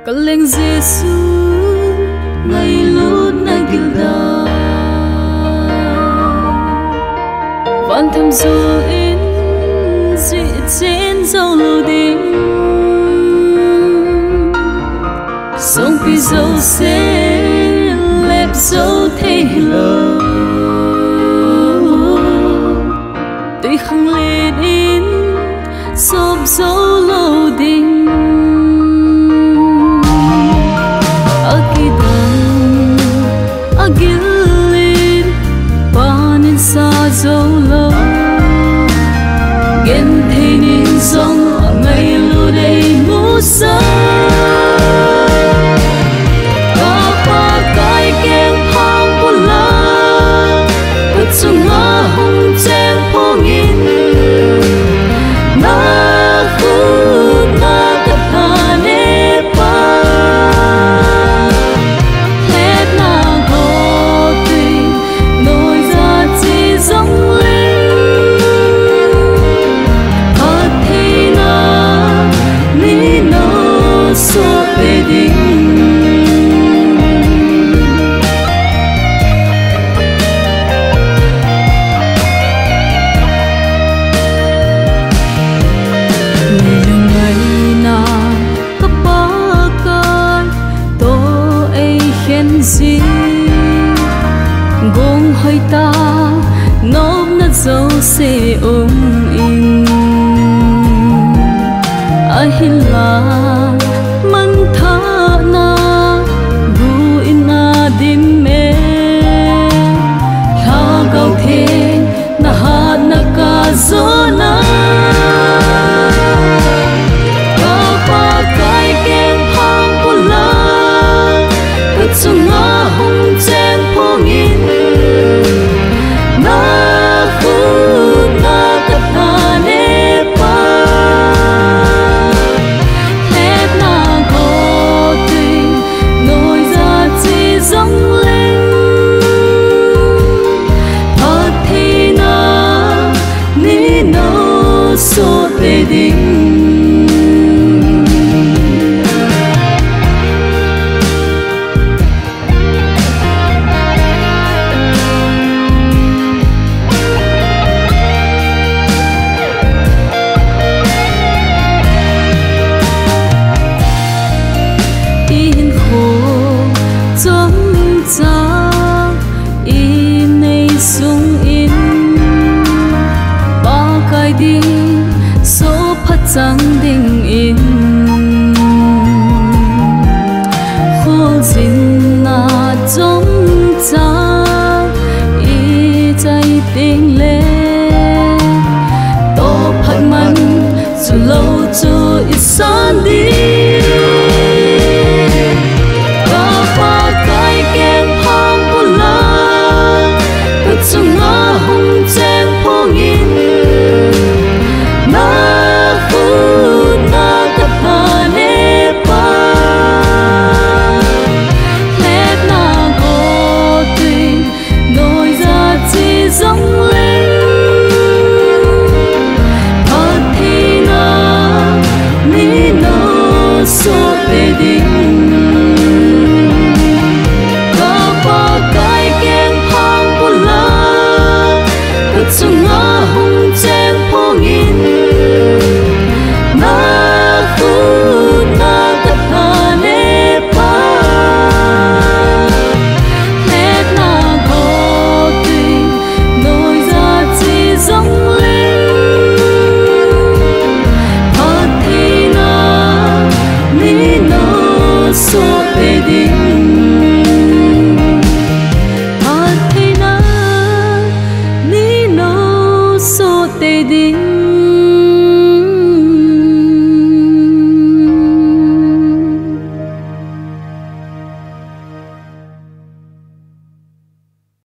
Kaleng Giêsu ngày lúc na gilda van tham du in dị trên dâu lô đinh sông pi dâu xe lẹp dâu thế lờ tuy không lên in xốp dâu lô đinh Agilin panin sa dâu lâu gen thinin dòng ngày lưu đây ngủ sa apa kai kem hang pula kutunga hong chen pongin na khu na kapane pa gong hơi ta nốt nát dấu xe ôm in ai la mang tha na gu in na dim me ha gau the na ha na ka zona pa kai kem hang pula kutunga hong chen pongin na khu na kapane pa hết na có tình nỗi ra chỉ giống lên thật thì na ni no so te ding chẳng định in khô dính na giống cha y chạy tiếng lên tổ phải mặn dù lâu cho ít san đi apa kai kem hang pula kutunga hong chen pongin na so te ding